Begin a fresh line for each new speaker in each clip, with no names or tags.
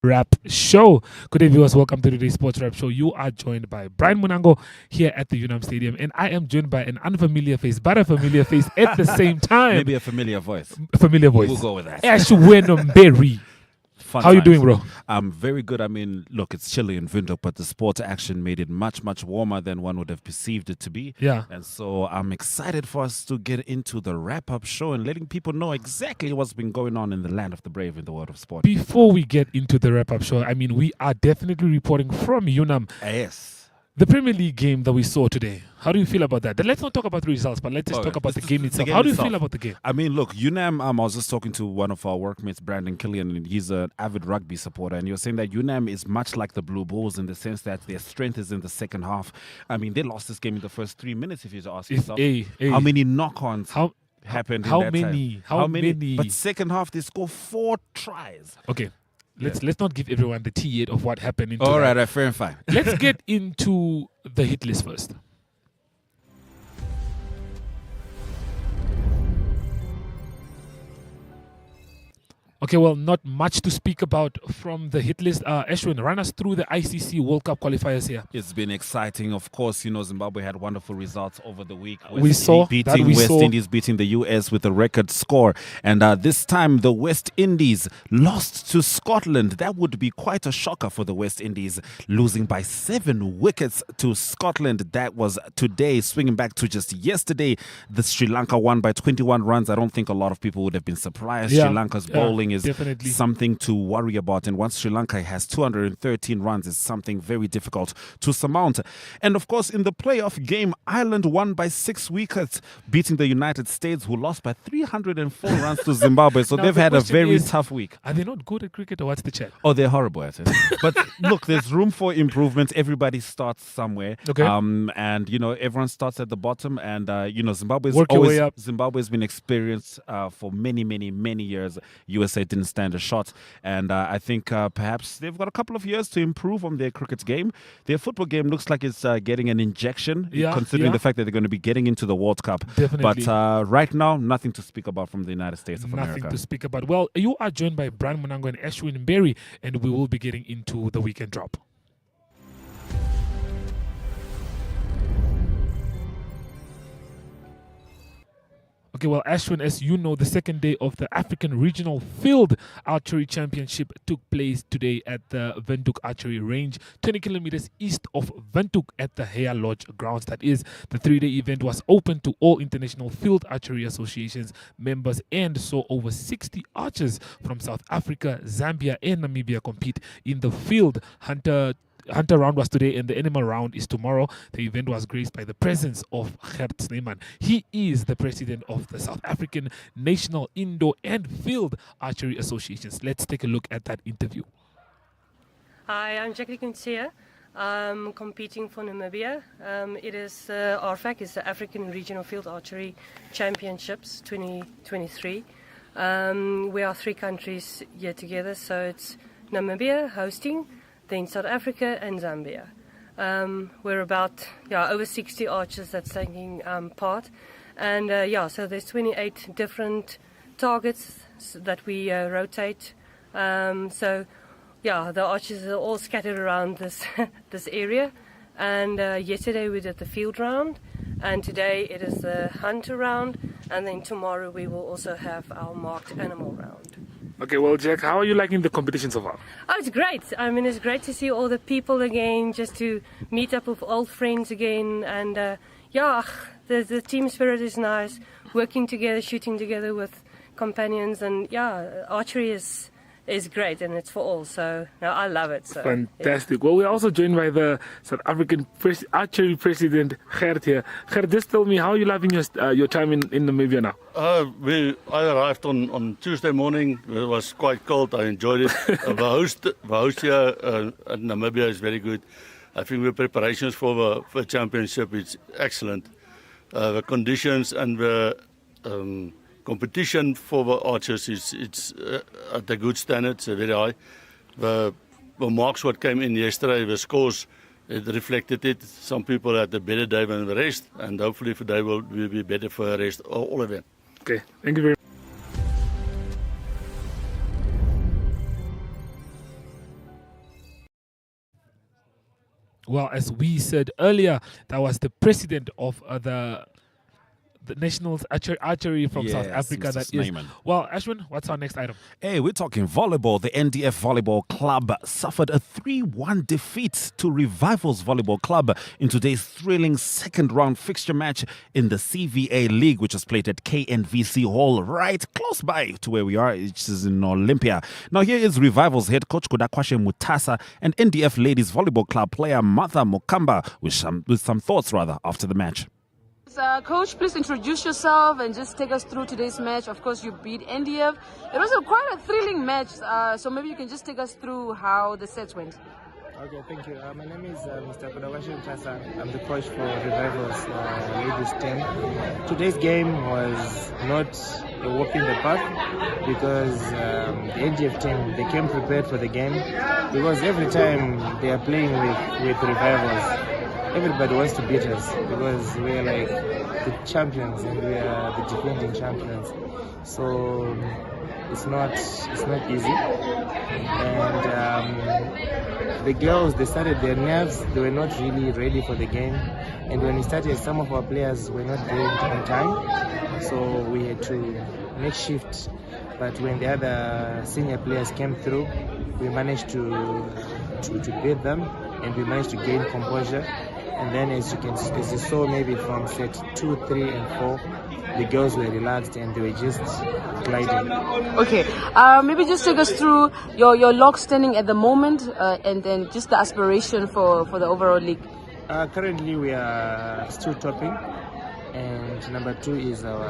Wrap Show. Good day, viewers. Welcome to today's Sports Wrap Show. You are joined by Brian Munango here at the UNAM Stadium, and I am joined by an unfamiliar face, but a familiar face at the same time.
Maybe a familiar voice.
Familiar voice.
We'll go with that.
Ashwin. How are you doing, bro?
I'm very good. I mean, look, it's chilly in Windhoek, but the sport action made it much, much warmer than one would have perceived it to be.
Yeah.
And so I'm excited for us to get into the wrap-up show and letting people know exactly what's been going on in the land of the brave in the world of sport.
Before we get into the wrap-up show, I mean, we are definitely reporting from UNAM.
Yes.
The Premier League game that we saw today, how do you feel about that? Then let's not talk about the results, but let's just talk about the game itself. How do you feel about the game?
I mean, look, UNAM, I was just talking to one of our workmates, Brandon Killian, and he's an avid rugby supporter, and you're saying that UNAM is much like the Blue Bulls in the sense that their strength is in the second half. I mean, they lost this game in the first 3 minutes, if you ask yourself. How many knock-ons happened in that time?
How many?
But second half, they scored 4 tries.
Okay. Let's not give everyone the tea yet of what happened.
All right, fair and fine.
Let's get into the hit list first. Okay, well, not much to speak about from the hit list. Ashwin, run us through the ICC World Cup qualifiers here.
It's been exciting. Of course, you know, Zimbabwe had wonderful results over the week.
West
Indies beating the US with a record score. And this time, the West Indies lost to Scotland. That would be quite a shocker for the West Indies, losing by 7 wickets to Scotland. That was today, swinging back to just yesterday. The Sri Lanka won by 21 runs. I don't think a lot of people would have been surprised. Sri Lanka's bowling is
definitely
something to worry about, and once Sri Lanka has 213 runs, it's something very difficult to surmount. And of course, in the playoff game, Ireland won by 6 wickets, beating the United States, who lost by 304 runs to Zimbabwe. So they've had a very tough week.
Are they not good at cricket, or what's the chat?
Oh, they're horrible at it. But look, there's room for improvement. Everybody starts somewhere.
Okay.
And you know, everyone starts at the bottom, and you know, Zimbabwe's been experienced for many, many, many years. USA didn't stand a shot, and I think perhaps they've got a couple of years to improve on their cricket game. Their football game looks like it's getting an injection, considering the fact that they're going to be getting into the World Cup.
Definitely.
But right now, nothing to speak about from the United States of America.
Nothing to speak about. Well, you are joined by Brian Munango and Ashwin Berry, and we will be getting into the weekend drop. Okay, well, Ashwin, as you know, the second day of the African Regional Field Archery Championship took place today at the Windhoek Archery Range, 20 kilometers east of Windhoek at the Hea Lodge grounds. That is, the 3-day event was open to all International Field Archery Associations members and saw over 60 archers from South Africa, Zambia, and Namibia compete in the field. Hunter round was today and the animal round is tomorrow. The event was graced by the presence of Gert Snyman. He is the president of the South African National Indoor and Field Archery Associations. Let's take a look at that interview.
Hi, I'm Jackie Kunsia. I'm competing for Namibia. It is RFAC, is the African Regional Field Archery Championships 2023. We are 3 countries here together, so it's Namibia hosting, then South Africa and Zambia. We're about over 60 archers that's taking part, and so there's 28 different targets that we rotate. The archers are all scattered around this this area. And yesterday we did the field round, and today it is the hunter round, and then tomorrow we will also have our marked animal round.
Okay, well, Jack, how are you liking the competition so far?
Oh, it's great. I mean, it's great to see all the people again, just to meet up with old friends again. And the team spirit is nice, working together, shooting together with companions. And archery is great, and it's for all. So I love it. So,
fantastic. Well, we're also joined by the South African archery president, Gert here. Gert, just tell me, how are you loving your time in Namibia now?
I arrived on Tuesday morning. It was quite cold. I enjoyed it. The host here at Namibia is very good. I think the preparations for the championship is excellent. The conditions and the competition for the archers it's at a good standard, it's very high. The marks what came in yesterday, the scores, it reflected it. Some people had a better day than the rest, and hopefully today will be better for the rest, all of them.
Okay, thank you very much. Well, as we said earlier, that was the president of the National Archery from South
Yes,
Africa.
Mr.
That is.
Snyman.
Well, Ashwin, what's our next item?
Hey, we're talking volleyball. The NDF Volleyball Club suffered a 3-1 defeat to Revivals Volleyball Club in today's thrilling second round fixture match in the CVA League, which was played at KNVC Hall, right close by to where we are, which is in Olympia. Now, here is Revivals head coach Kodakwashe Mutasa and NDF Ladies Volleyball Club player Martha Mokamba with some thoughts after the match.
Coach, please introduce yourself and just take us through today's match. Of course, you beat NDF. It was quite a thrilling match, so maybe you can just take us through how the sets went.
Okay, thank you. My name is Mr. Kodawashi Mtasa. I'm the coach for Revivals ladies team. Today's game was not a walk in the park because the NDF team, they came prepared for the game, because every time they are playing with Revivals, everybody wants to beat us because we're like the champions and we are the defending champions. So it's not easy. And the girls, they started their nerves. They were not really ready for the game. And when we started, some of our players were not there on time. So we had to make shift. But when the other senior players came through, we managed to beat them and we managed to gain composure. And then as you saw maybe from set 2, 3 and 4, the girls were relaxed and they were just gliding.
Okay, maybe just take us through your log standing at the moment and then just the aspiration for the overall league.
Currently we are still topping, and number 2 is our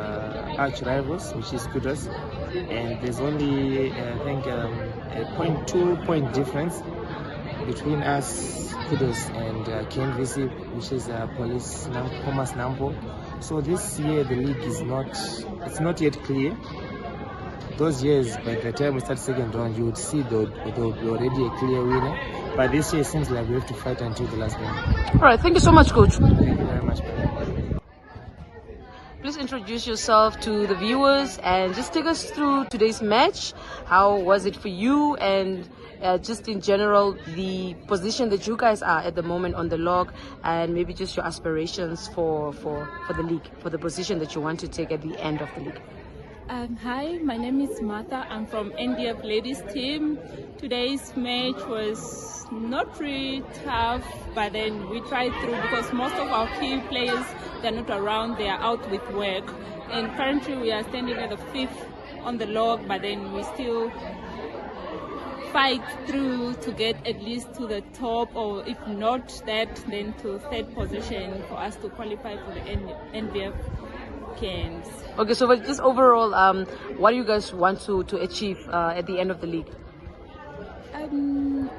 arch rivals, which is Kudos, and there's only I think a 0.2 point difference between us, Kudos, and KNVC, which is Commerce Nampo. So this year the league is not yet clear. Those years, by the time we start second round, you would see there would be already a clear winner. But this year it seems like we have to fight until the last game.
All right, thank you so much, Coach.
Thank you very much.
Please introduce yourself to the viewers and just take us through today's match. How was it for you, and just in general, the position that you guys are at the moment on the log, and maybe just your aspirations for the league, for the position that you want to take at the end of the league.
Hi, my name is Martha. I'm from NDF Ladies team. Today's match was not really tough, but then we tried through because most of our key players, they're not around, they are out with work. And currently we are standing at the 5th on the log, but then we still fight through to get at least to the top, or if not that, then to 3rd position for us to qualify for the NVF games.
Okay, so but just overall, what do you guys want to achieve at the end of the league?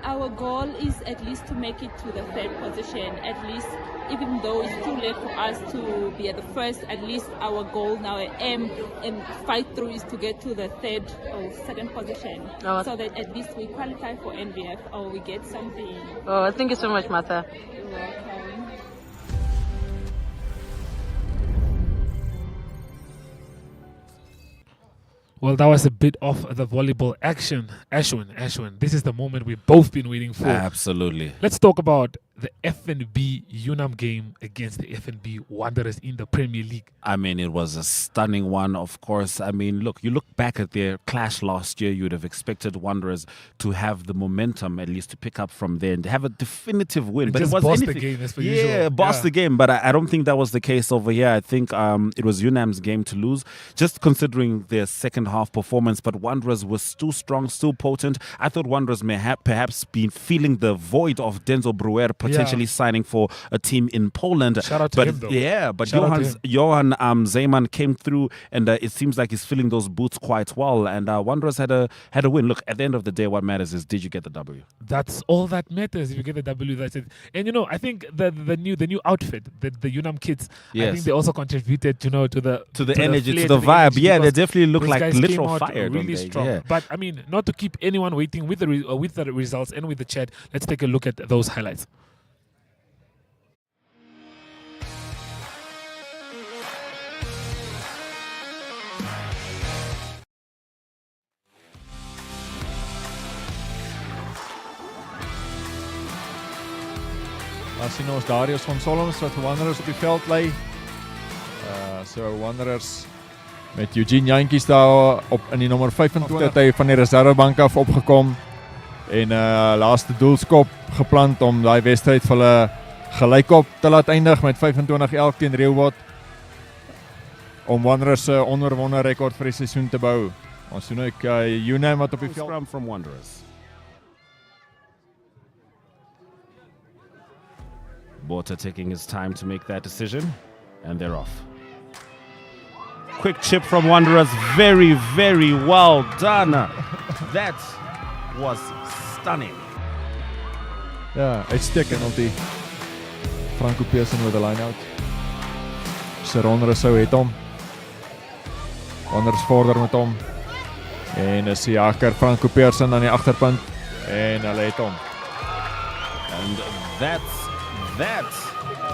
Our goal is at least to make it to the 3rd position, at least, even though it's too late for us to be at the 1st. At least our goal now, aim and fight through, is to get to the 3rd or 2nd position, so that at least we qualify for NVF or we get something.
Oh, thank you so much, Martha.
You're welcome.
Well, that was a bit of the volleyball action. Ashwin, this is the moment we've both been waiting for.
Absolutely.
Let's talk about the FNB UNAM game against the FNB Wanderers in the Premier League.
I mean, it was a stunning one, of course. I mean, look, you look back at their clash last year, you would have expected Wanderers to have the momentum, at least to pick up from there and have a definitive win. But
just
it was
bossed
anything.
the game, as per
yeah,
usual.
bossed the game. But I don't think that was the case over here. I think it was UNAM's game to lose, just considering their second half performance. But Wanderers was too strong, still potent. I thought Wanderers may have perhaps been feeling the void of Denzel Brewer potentially signing for a team in Poland.
Shout out to
but
him, though.
yeah, but
Shout out to
Johan Zeeman came through, and it seems like he's filling those boots quite well. And Wanderers had a win. Look, at the end of the day, what matters is, did you get the W?
That's all that matters. If you get the W, that's it. And you know, I think the new outfit, the UNAM kids, I think they also contributed, to the
energy,
flair,
to the vibe.
energy,
Yeah, they
because
definitely look
those
like
guys
literal
came out
fire.
really
don't they?
strong.
Yeah.
But I mean, not to keep anyone waiting with the results and with the chat. Let's take a look at those highlights.
Dan sien ons Darius van Solms wat vir Wanderers op die veld lê. So Wanderers met Eugene Jantjies daar op in die nommer 25 het hy van die reservebank af opgekom en laaste doelskop geplant om daai wedstryd vir hulle gelykop te laat eindig met 25-11 teen Reeuwat om Wanderers se onoorwonde rekord vir die seisoen te bou. Ons sien ook UNAM wat op die veld
Scrum from Wanderers. Botha taking his time to make that decision, and they're off. Quick chip from Wanderers, very, very well done. That was stunning.
Ja, uitstekend op die Franco Pearson met 'n line-out. Sharon Rousseau het hom. Wanderers vorder met hom. En is die jakker Franco Pearson aan die agterpunt en hulle het hom.
And that's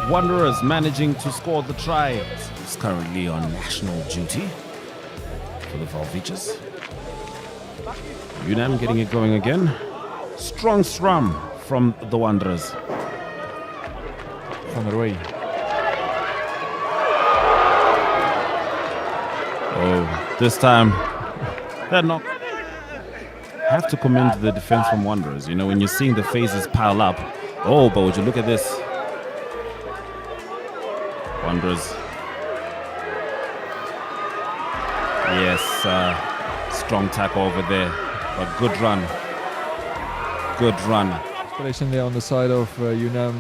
Wanderers managing to score the try. He's currently on national duty for the Valviches. UNAM getting it going again. Strong scrum from the Wanderers.
Van Roy.
Oh, this time they're not. Have to commend the defense from Wanderers. You know, when you're seeing the phases pile up. Oh, but would you look at this? Wanderers. Yes, strong tackle over there. But good run. Good run.
Desperation there on the side of UNAM.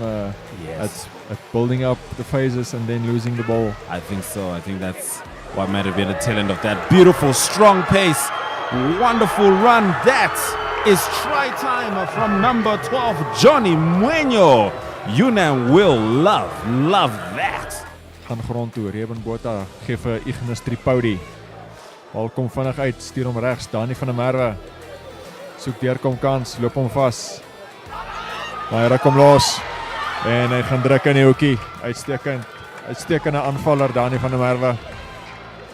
Yes.
At building up the phases and then losing the ball.
I think so. I think that's what might have been the tail end of that. Beautiful, strong pace. Wonderful run. That is try time from number 12, Johnny Muenyo. UNAM will love that.
Gaan grond toe. Reuben Botha gee vir Ignis Tripodi. Bal kom vinnig uit, stuur hom regs. Dani van der Merwe soek deurkom kans, loop hom vas. Maar hy ruk hom los en hy gaan druk in die hoekie. Uitstekende aanvaller Dani van der Merwe.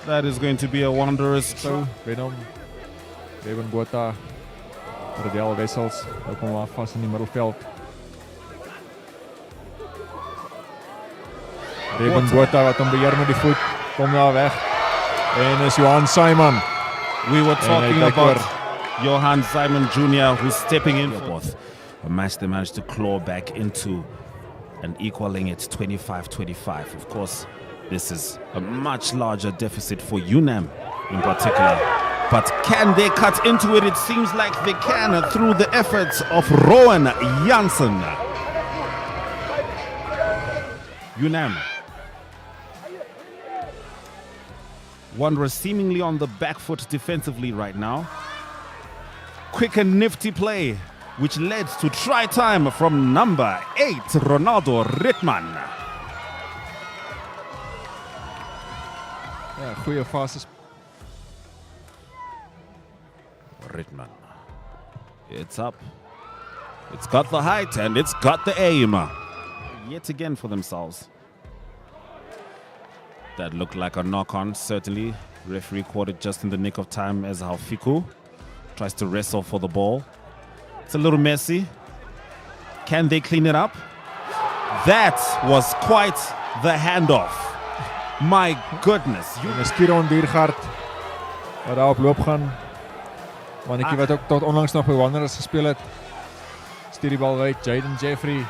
That is going to be a Wanderers
So, wen hom. Reuben Botha. Radel Wessels loop hom af vas in die middelveld. Reuben Botha wat hom beheer met die voet, kom daar weg. En is Johan Simon.
We were talking about Johan Simon Jr. who's stepping in for both. A match they managed to claw back into and equaling it 25-25. Of course, this is a much larger deficit for UNAM in particular. But can they cut into it? It seems like they can through the efforts of Rowan Janssen. UNAM. Wanderers seemingly on the back foot defensively right now. Quick and nifty play, which led to try time from number 8, Ronaldo Ritman.
Ja, goeie fases.
Ritman. It's up. It's got the height and it's got the aim. Yet again for themselves. That looked like a knock-on, certainly. Referee caught it just in the nick of time as Halfiku tries to wrestle for the ball. It's a little messy. Can they clean it up? That was quite the handoff. My goodness.
En is Kieron Diergaard wat daar op loop gaan. Mannetjie wat ook tot onlangs nog by Wanderers gespeel het. Stuur die bal uit, Jaden Jeffrey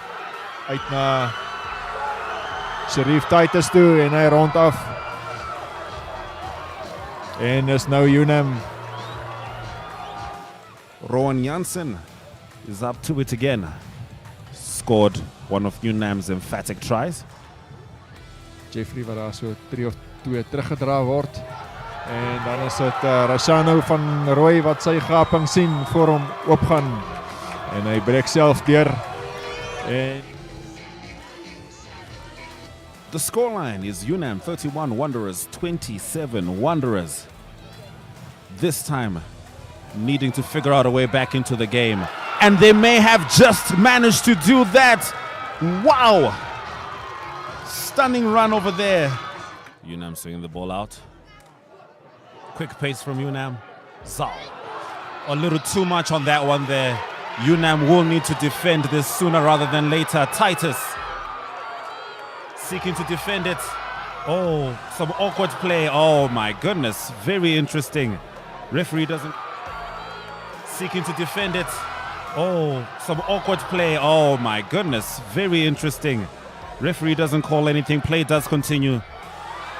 uit na Sharif Titus toe en hy rond af. En is nou UNAM.
Rowan Janssen is up to it again. Scored one of UNAM's emphatic tries.
Jeffrey wat daar so 3 of 2 teruggedra word. En dan is dit Rashano van Roy wat sy gaping sien voor hom oopgaan. En hy breek self deur. En
the scoreline is UNAM 31, Wanderers 27. Wanderers this time needing to figure out a way back into the game. And they may have just managed to do that. Wow! Stunning run over there. UNAM swinging the ball out. Quick pace from UNAM. Zal. A little too much on that one there. UNAM will need to defend this sooner rather than later. Titus seeking to defend it. Oh, some awkward play. Oh my goodness, very interesting. Referee doesn't. Seeking to defend it. Oh, some awkward play. Oh my goodness, very interesting. Referee doesn't call anything. Play does continue.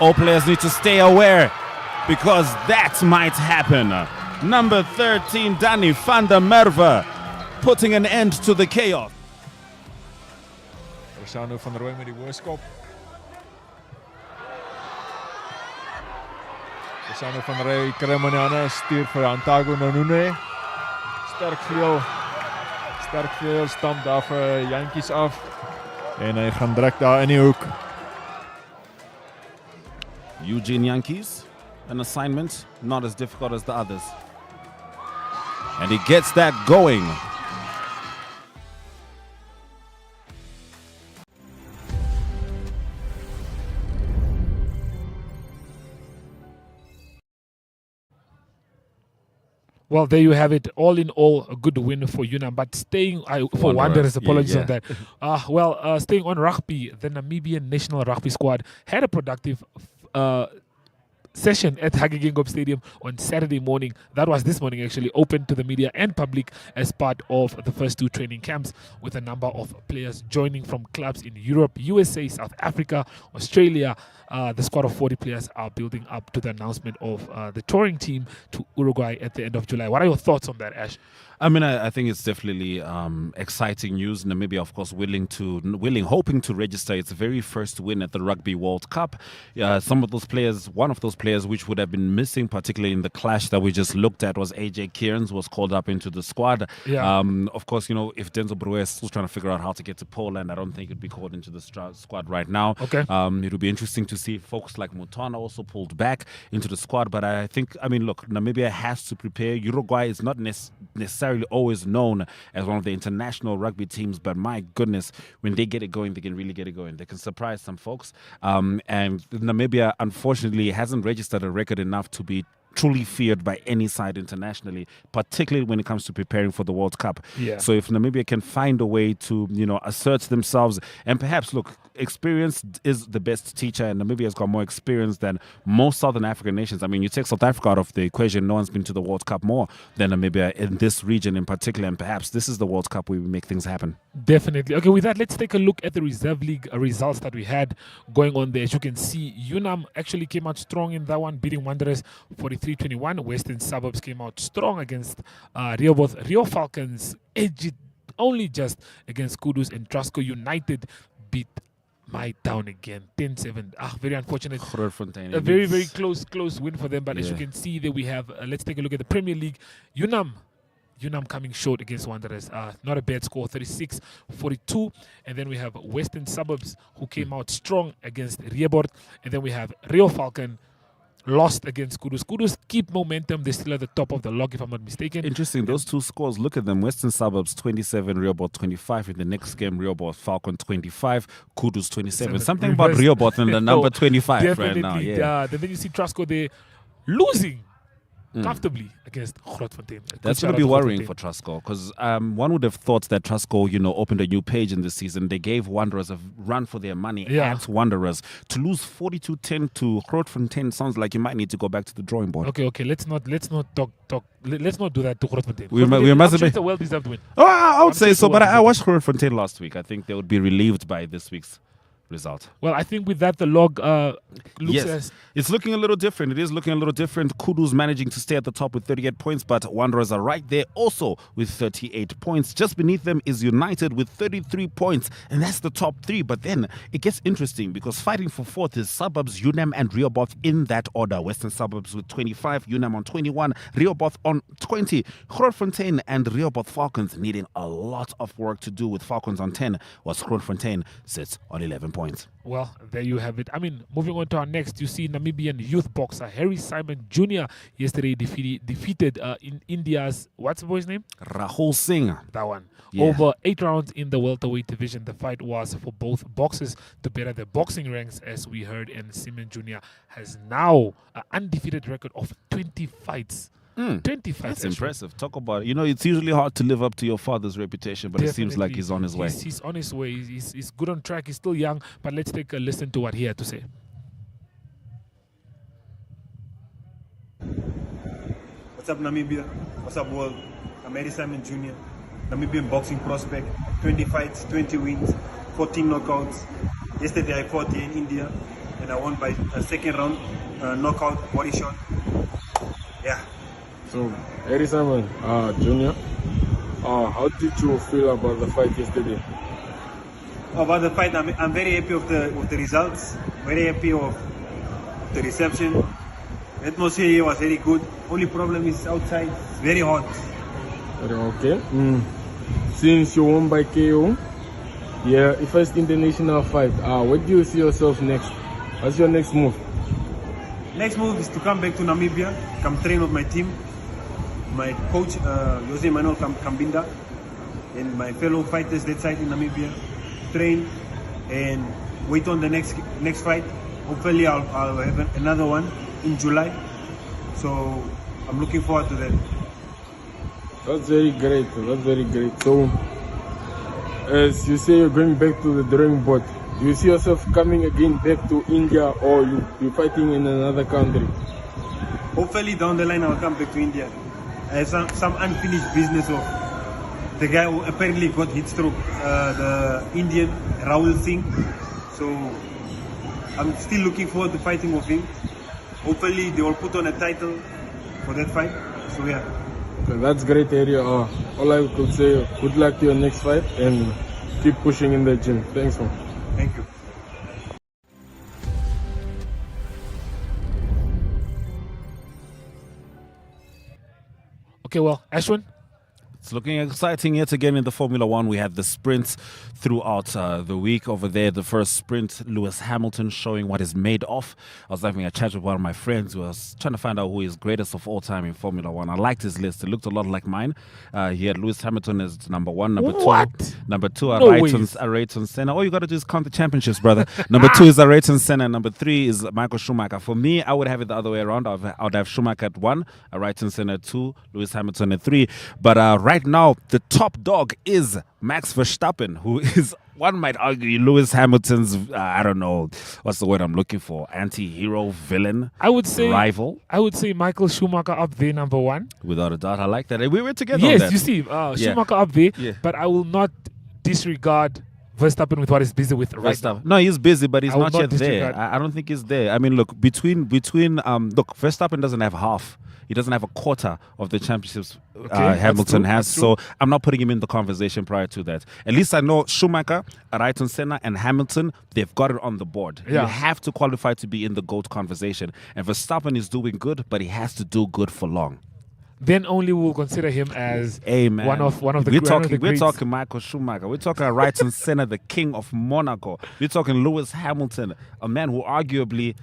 All players need to stay aware because that might happen. Number 13, Danny van der Merwe, putting an end to the chaos.
Rosano van Rooi met die hoërskop. Rosano van Rooi kry hom in die hande, stuur vir Antago Nanune. Sterk veel, stamp daar vir Jantjies af. En hy gaan direk daar in die hoek.
Eugene Yankees, an assignment not as difficult as the others. And he gets that going.
Well, there you have it. All in all, a good win for UNAM. But staying for Wanderers, apologies on that. Staying on rugby, the Namibian national rugby squad had a productive session at Hage Geingob Stadium on Saturday morning. That was this morning, actually, open to the media and public as part of the first 2 training camps, with a number of players joining from clubs in Europe, USA, South Africa, Australia. The squad of 40 players are building up to the announcement of the touring team to Uruguay at the end of July. What are your thoughts on that, Ash?
I mean, I think it's definitely exciting news. Namibia, of course, hoping to register its very first win at the Rugby World Cup. Some of those players, one of those players which would have been missing, particularly in the clash that we just looked at, was AJ Kearns, was called up into the squad.
Yeah.
Of course, if Denzel Brewer is still trying to figure out how to get to Poland, I don't think he'd be called into the squad right now.
Okay.
It would be interesting to see folks like Mutana also pulled back into the squad. But I think, look, Namibia has to prepare. Uruguay is not necessarily always known as one of the international rugby teams, but my goodness, when they get it going, they can really get it going. They can surprise some folks. And Namibia, unfortunately, hasn't registered a record enough to be truly feared by any side internationally, particularly when it comes to preparing for the World Cup.
Yeah.
So if Namibia can find a way to, assert themselves, and perhaps, look, experience is the best teacher, and Namibia has got more experience than most Southern African nations. I mean, you take South Africa out of the equation, no one's been to the World Cup more than Namibia in this region in particular, and perhaps this is the World Cup where we make things happen.
Definitely. Okay, with that, let's take a look at the Reserve League results that we had going on there. As you can see, UNAM actually came out strong in that one, beating Wanderers 43-21. Western Suburbs came out strong against Rehoboth. Rio Falcons edged only just against Kudus, and Trasco United beat my town again, 10-7. Very unfortunate. A very, very close win for them. But as you can see there, we have, let's take a look at the Premier League. UNAM coming short against Wanderers. Not a bad score, 36-42. And then we have Western Suburbs, who came out strong against Rehoboth. And then we have Rio Falcon, lost against Kudus. Kudus keep momentum. They're still at the top of the log, if I'm not mistaken.
Interesting. Those two scores, look at them. Western Suburbs 27, Rehoboth 25. In the next game, Rehoboth Falcon 25, Kudus 27. Something about Rehoboth and the number 25 right now. Yeah.
Then you see Trasco, they're losing comfortably against Grootfontein.
That's going to be worrying for Trasco, because one would have thought that Trasco, opened a new page in this season. They gave Wanderers a run for their money at Wanderers. To lose 42-10 to Grootfontein sounds like you might need to go back to the drawing board.
Okay. Let's not talk. Let's not do that to Grootfontein.
We must have
it's a well-deserved win.
Oh, I would say so, but I watched Grootfontein last week. I think they would be relieved by this week's result.
Well, I think with that, the log looks as...
It's looking a little different. It is looking a little different. Kudus managing to stay at the top with 38 points, but Wanderers are right there also with 38 points. Just beneath them is United with 33 points, and that's the top 3. But then it gets interesting, because fighting for 4th is Suburbs, UNAM, and Rehoboth in that order. Western Suburbs with 25, UNAM on 21, Rehoboth on 20. Grootfontein and Rehoboth Falcons needing a lot of work to do, with Falcons on 10, whilst Grootfontein sits on 11 points.
Well, there you have it. Moving on to our next, you see Namibian youth boxer Harry Simon Jr. yesterday defeated in India's, what's the boy's name?
Rahul Singh.
That one. Yeah. Over 8 rounds in the welterweight division. The fight was for both boxers to better their boxing ranks, as we heard, and Simon Jr. has now an undefeated record of 20 fights 25.
That's
Ashwin.
impressive. Talk about it. You know, it's usually hard to live up to your father's reputation, but it seems like
Definitely.
he's on his way.
He's on his way. He's good on track. He's still young, but let's take a listen to what he had to say.
What's up, Namibia? What's up, world? I'm Eddie Simon Jr., Namibian boxing prospect. 20 fights, 20 wins, 14 knockouts. Yesterday I fought here in India and I won by a second round knockout body shot. Yeah.
So, Eddie Simon Jr., how did you feel about the fight yesterday?
About the fight, I'm very happy of the results. Very happy of the reception. The atmosphere here was very good. Only problem is outside. It's very hot.
Okay. Since you won by KO, yeah, first international fight, where do you see yourself next? What's your next move?
Next move is to come back to Namibia, come train with my team, my coach Jose Manuel Kambinda, and my fellow fighters that side in Namibia, train and wait on the next fight. Hopefully I'll have another one in July. So I'm looking forward to that.
That's very great. That's very great. So, as you say, you're going back to the drawing board. Do you see yourself coming again back to India, or you're fighting in another country?
Hopefully down the line I'll come back to India. I have some unfinished business of the guy who apparently got heat stroke, the Indian Rahul Singh. So I'm still looking forward to fighting with him. Hopefully they will put on a title for that fight. So yeah.
Okay, that's great area. All I could say, good luck to your next fight and keep pushing in the gym. Thanks, man.
Thank you.
Okay, well, Ashwin,
It's looking exciting yet again in the Formula One. We had the sprints throughout the week over there. The first sprint, Lewis Hamilton showing what he's made of. I was having a chat with one of my friends who was trying to find out who is greatest of all time in Formula One. I liked his list. It looked a lot like mine. He had Lewis Hamilton as number one. Number two, Ayrton Senna. All you got to do is count the championships, brother. Number two is Ayrton Senna. Number three is Michael Schumacher. For me, I would have it the other way around. I would have Schumacher at one, Ayrton Senna at two, Lewis Hamilton at three. But right now, the top dog is Max Verstappen, who is, one might argue, Lewis Hamilton's, I don't know, what's the word I'm looking for? Anti-hero, villain, rival.
I would say Michael Schumacher up there, number one.
Without a doubt, I like that. We were together on
Yes,
that.
you see, Schumacher up there, but I will not disregard Verstappen with what he's busy with right now.
No, he's busy, but he's
I will
not
not
yet there.
disregard.
I don't think he's there. I mean, look, between Verstappen doesn't have half. He doesn't have a quarter of the championships Hamilton has. So I'm not putting him in the conversation prior to that. At least I know Schumacher, Ayrton Senna, and Hamilton, they've got it on the board.
Yeah.
You have to qualify to be in the GOAT conversation. And Verstappen is doing good, but he has to do good for long.
Then only we'll consider him as one of the
We're talking Michael Schumacher. We're talking Ayrton Senna, the king of Monaco. We're talking Lewis Hamilton, a man who arguably,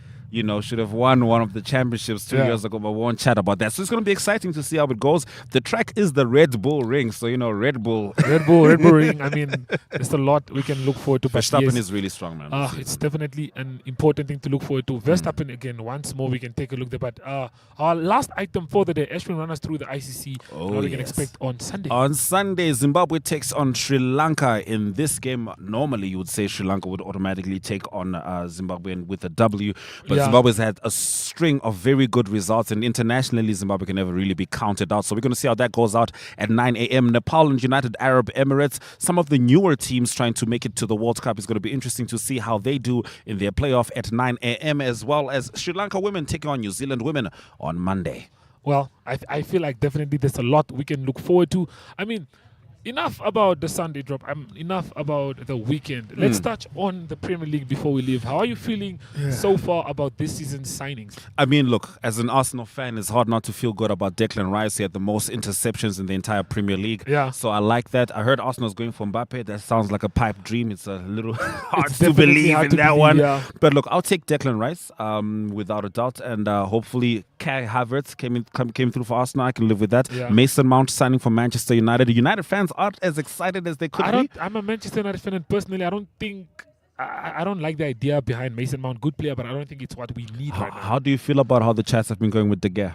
should have won one of the championships 2 years ago, but we won't chat about that. So it's going to be exciting to see how it goes. The track is the Red Bull Ring, so Red Bull
Ring. I mean, there's a lot we can look forward to.
Verstappen is really strong, man.
It's definitely an important thing to look forward to. Verstappen again, once more we can take a look there. But our last item for the day, Ashwin, run us through the ICC. What we can expect on Sunday.
On Sunday, Zimbabwe takes on Sri Lanka. In this game, normally you would say Sri Lanka would automatically take on Zimbabwe with a W, but Zimbabwe's had a string of very good results, and internationally Zimbabwe can never really be counted out. So we're going to see how that goes out at 9 a.m. Nepal and United Arab Emirates, some of the newer teams trying to make it to the World Cup. It's going to be interesting to see how they do in their playoff at 9 a.m. as well as Sri Lanka women taking on New Zealand women on Monday.
Well, I feel like definitely there's a lot we can look forward to. I mean, enough about the Sunday drop. Enough about the weekend. Let's touch on the Premier League before we leave. How are you feeling so far about this season's signings?
I mean, look, as an Arsenal fan, it's hard not to feel good about Declan Rice. He had the most interceptions in the entire Premier League.
Yeah.
So I like that. I heard Arsenal's going for Mbappe. That sounds like a pipe dream. It's a little hard
It's
to
definitely
believe
hard
in
to
that
believe,
one.
yeah.
But look, I'll take Declan Rice without a doubt. And hopefully Kai Havertz came through for Arsenal. I can live with that.
Yeah.
Mason Mount signing for Manchester United. The United fans aren't as excited as they could be.
I'm a Manchester United fan, and personally, I don't think I don't like the idea behind Mason Mount. Good player, but I don't think it's what we need right now.
How do you feel about how the chats have been going with De Gea?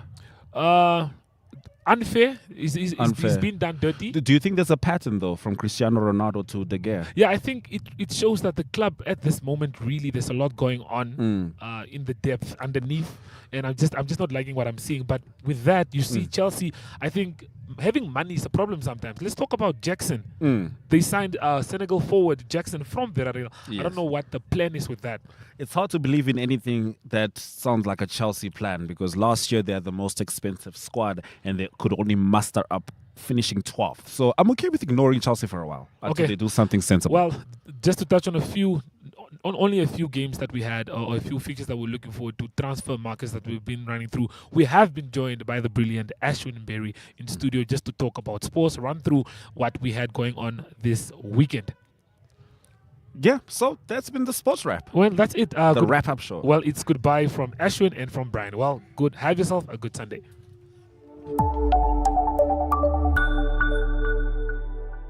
unfair. He's
Unfair.
been done dirty.
Do you think there's a pattern though from Cristiano Ronaldo to De Gea?
Yeah, I think it shows that the club at this moment really there's a lot going on in the depth underneath, and I'm just not liking what I'm seeing. But with that, you see Chelsea. I think having money is a problem sometimes. Let's talk about Jackson. They signed Senegal forward Jackson from Villarreal.
Yes.
I don't know what the plan is with that.
It's hard to believe in anything that sounds like a Chelsea plan because last year they had the most expensive squad and they could only muster up finishing 12th. So I'm okay with ignoring Chelsea for a while until they do something sensible.
Well, just to touch on only a few games that we had or a few fixtures that we're looking forward to, transfer markets that we've been running through. We have been joined by the brilliant Ashwin Berry in studio just to talk about sports, run through what we had going on this weekend.
Yeah, so that's been the sports wrap.
Well, that's it.
The wrap-up show.
Well, it's goodbye from Ashwin and from Brian. Well, good. Have yourself a good Sunday.